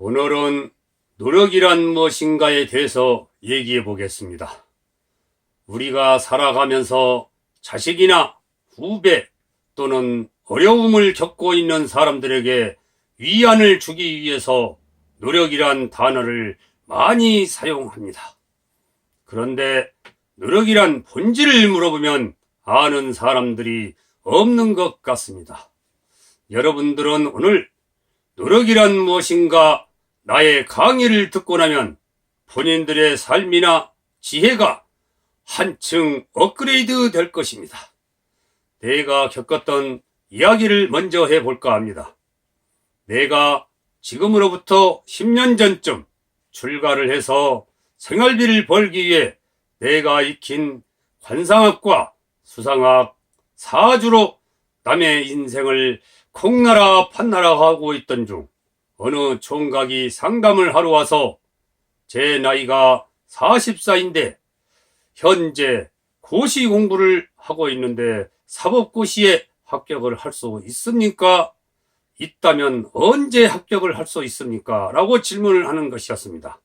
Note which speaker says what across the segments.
Speaker 1: 오늘은 노력이란 무엇인가에 대해서 얘기해 보겠습니다. 우리가 살아가면서 자식이나 후배 또는 어려움을 겪고 있는 사람들에게 위안을 주기 위해서 노력이란 단어를 많이 사용합니다. 그런데 노력이란 본질을 물어보면 아는 사람들이 없는 것 같습니다. 여러분들은 오늘 노력이란 무엇인가 나의 강의를 듣고 나면 본인들의 삶이나 지혜가 한층 업그레이드 될 것입니다. 내가 겪었던 이야기를 먼저 해볼까 합니다. 내가 지금으로부터 10년 전쯤 출가를 해서 생활비를 벌기 위해 내가 익힌 관상학과 수상학, 사주로 남의 인생을 콩나라 판나라 하고 있던 중 어느 총각이 상담을 하러 와서 제 나이가 40살인데 현재 고시 공부를 하고 있는데 사법고시에 합격을 할 수 있습니까? 있다면 언제 합격을 할 수 있습니까? 라고 질문을 하는 것이었습니다.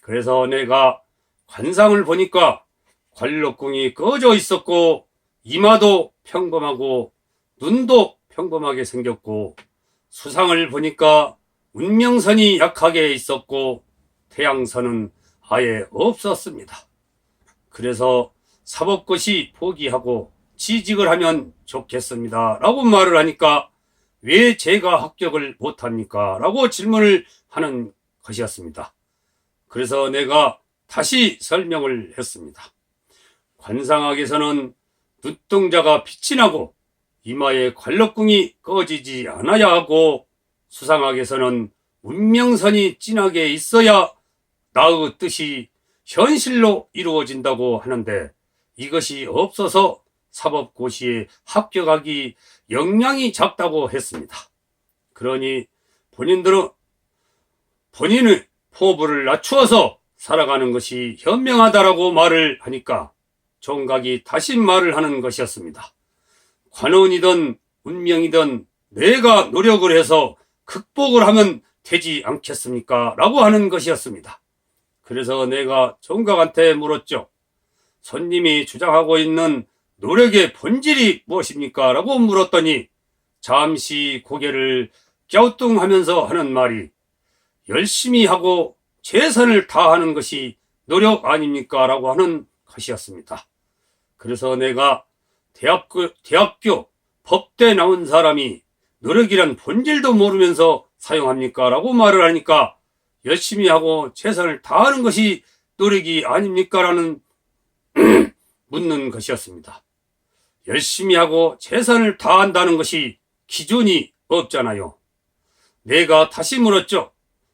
Speaker 1: 그래서 내가 관상을 보니까 관록궁이 꺼져 있었고 이마도 평범하고 눈도 평범하게 생겼고 수상을 보니까 운명선이 약하게 있었고 태양선은 아예 없었습니다. 그래서 사법고시 포기하고 취직을 하면 좋겠습니다 라고 말을 하니까 왜 제가 합격을 못합니까? 라고 질문을 하는 것이었습니다. 그래서 내가 다시 설명을 했습니다. 관상학에서는 눈동자가 빛이 나고 이마에 관록궁이 꺼지지 않아야 하고 수상학에서는 운명선이 진하게 있어야 나의 뜻이 현실로 이루어진다고 하는데 이것이 없어서 사법고시에 합격하기 역량이 작다고 했습니다. 그러니 본인들은 본인의 포부를 낮추어서 살아가는 것이 현명하다라고 말을 하니까 총각이 다시 말을 하는 것이었습니다. 관운이든 운명이든 내가 노력을 해서 극복을 하면 되지 않겠습니까? 라고 하는 것이었습니다. 그래서 내가 총각한테 물었죠. 손님이 주장하고 있는 노력의 본질이 무엇입니까? 라고 물었더니 잠시 고개를 갸우뚱하면서 하는 말이 열심히 하고 최선을 다하는 것이 노력 아닙니까? 라고 하는 것이었습니다. 그래서 내가 대학교 법대 나온 사람이 노력이란 본질도 모르면서 사용합니까? 라고 말을 하니까 열심히 하고 최선을 다하는 것이 노력이 아닙니까? 라는 묻는 것이었습니다. 열심히 하고 최선을 다한다는 것이 기준이 없잖아요. 내가 다시 물었죠.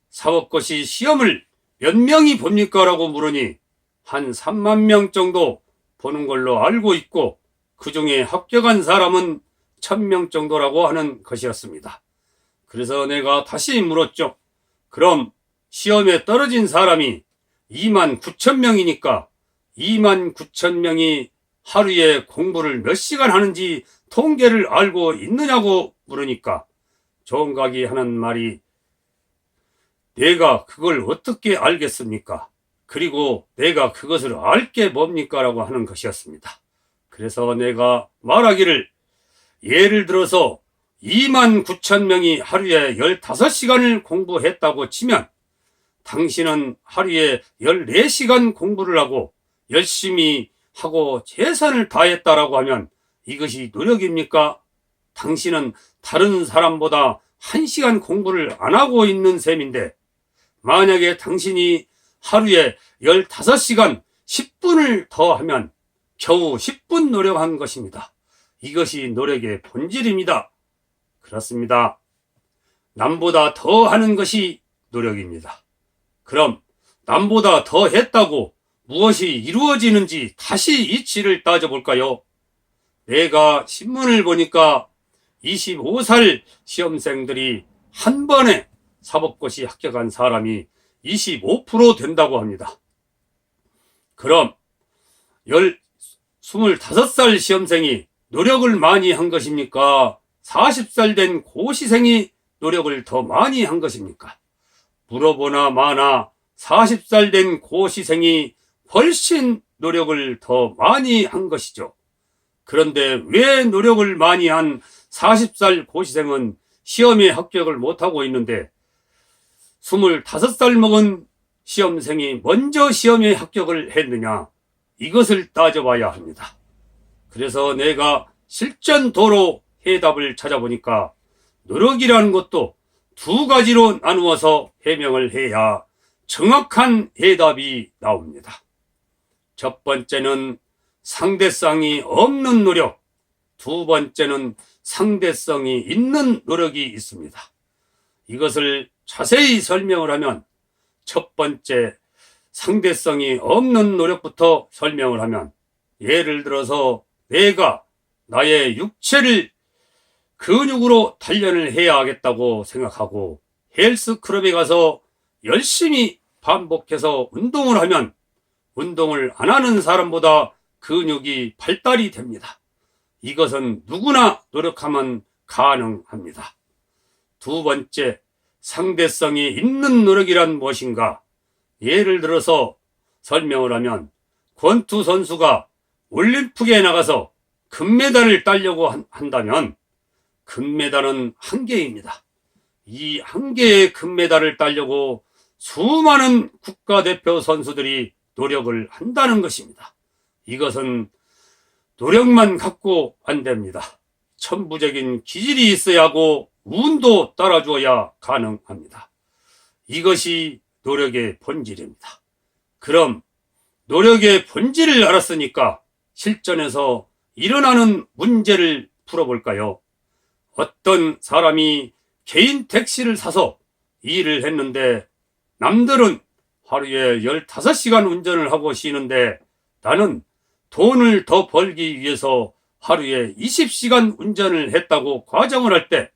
Speaker 1: 사법고시 시험을 몇 명이 봅니까? 라고 물으니 한 3만 명 정도 보는 걸로 알고 있고 그 중에 합격한 사람은 1000명 정도라고 하는 것이었습니다. 그래서 내가 다시 물었죠. 그럼 시험에 떨어진 사람이 29,000명이니까 29,000명이 하루에 공부를 몇 시간 하는지 통계를 알고 있느냐고 물으니까 총각이 하는 말이 내가 그걸 어떻게 알겠습니까? 그리고 내가 그것을 알 게 뭡니까? 라고 하는 것이었습니다. 그래서 내가 말하기를 예를 들어서 29,000명이 하루에 15시간을 공부했다고 치면 당신은 하루에 14시간 공부를 하고 열심히 하고 최선을 다했다라고 하면 이것이 노력입니까? 당신은 다른 사람보다 1시간 공부를 안 하고 있는 셈인데 만약에 당신이 하루에 15시간 10분을 더 하면 겨우 10분 노력한 것입니다. 이것이 노력의 본질입니다. 그렇습니다. 남보다 더 하는 것이 노력입니다. 그럼 남보다 더 했다고 무엇이 이루어지는지 다시 이치를 따져볼까요? 내가 신문을 보니까 25살 시험생들이 한 번에 사법고시 합격한 사람이 25% 된다고 합니다. 그럼 25살 시험생이 노력을 많이 한 것입니까? 40살 된 고시생이 노력을 더 많이 한 것입니까? 물어보나 마나 40살 된 고시생이 훨씬 노력을 더 많이 한 것이죠. 그런데 왜 노력을 많이 한 40살 고시생은 시험에 합격을 못하고 있는데 25살 먹은 시험생이 먼저 시험에 합격을 했느냐? 이것을 따져봐야 합니다. 그래서 내가 실전도로 해답을 찾아보니까 노력이라는 것도 두 가지로 나누어서 해명을 해야 정확한 해답이 나옵니다. 첫 번째는 상대성이 없는 노력, 두 번째는 상대성이 있는 노력이 있습니다. 이것을 자세히 설명을 하면 첫 번째 상대성이 없는 노력부터 설명을 하면, 예를 들어서 내가 나의 육체를 근육으로 단련을 해야 하겠다고 생각하고 헬스클럽에 가서 열심히 반복해서 운동을 하면 운동을 안 하는 사람보다 근육이 발달이 됩니다. 이것은 누구나 노력하면 가능합니다. 두 번째, 상대성이 있는 노력이란 무엇인가? 예를 들어서 설명을 하면 권투 선수가 올림픽에 나가서 금메달을 따려고 한다면 금메달은 한 개입니다. 이 한 개의 금메달을 따려고 수많은 국가대표 선수들이 노력을 한다는 것입니다. 이것은 노력만 갖고 안 됩니다. 천부적인 기질이 있어야 하고 운도 따라줘야 가능합니다. 이것이 노력의 본질입니다. 그럼 노력의 본질을 알았으니까 실전에서 일어나는 문제를 풀어볼까요? 어떤 사람이 개인 택시를 사서 일을 했는데 남들은 하루에 15시간 운전을 하고 쉬는데 나는 돈을 더 벌기 위해서 하루에 20시간 운전을 했다고 과정을 할 때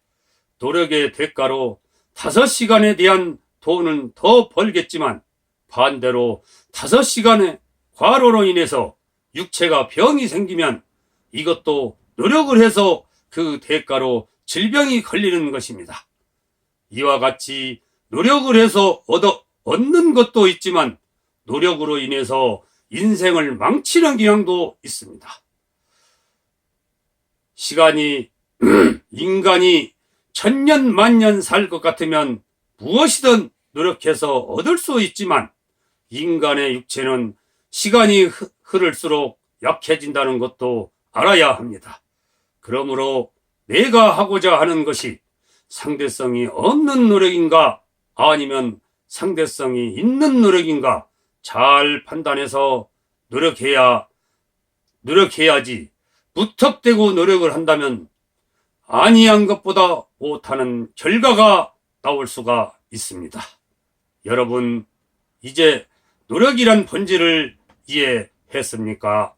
Speaker 1: 노력의 대가로 5시간에 대한 돈은 더 벌겠지만 반대로 5시간의 과로로 인해서 육체가 병이 생기면 이것도 노력을 해서 그 대가로 질병이 걸리는 것입니다. 이와 같이 노력을 해서 얻는 것도 있지만 노력으로 인해서 인생을 망치는 경향도 있습니다. 인간이 1000년 만년 살 것 같으면 무엇이든 노력해서 얻을 수 있지만 인간의 육체는 시간이 흐를수록 약해진다는 것도 알아야 합니다. 그러므로 내가 하고자 하는 것이 상대성이 없는 노력인가 아니면 상대성이 있는 노력인가 잘 판단해서 노력해야지 무턱대고 노력을 한다면 아니한 것보다 못하는 결과가 나올 수가 있습니다. 여러분, 이제 노력이란 본질을 이해했습니까?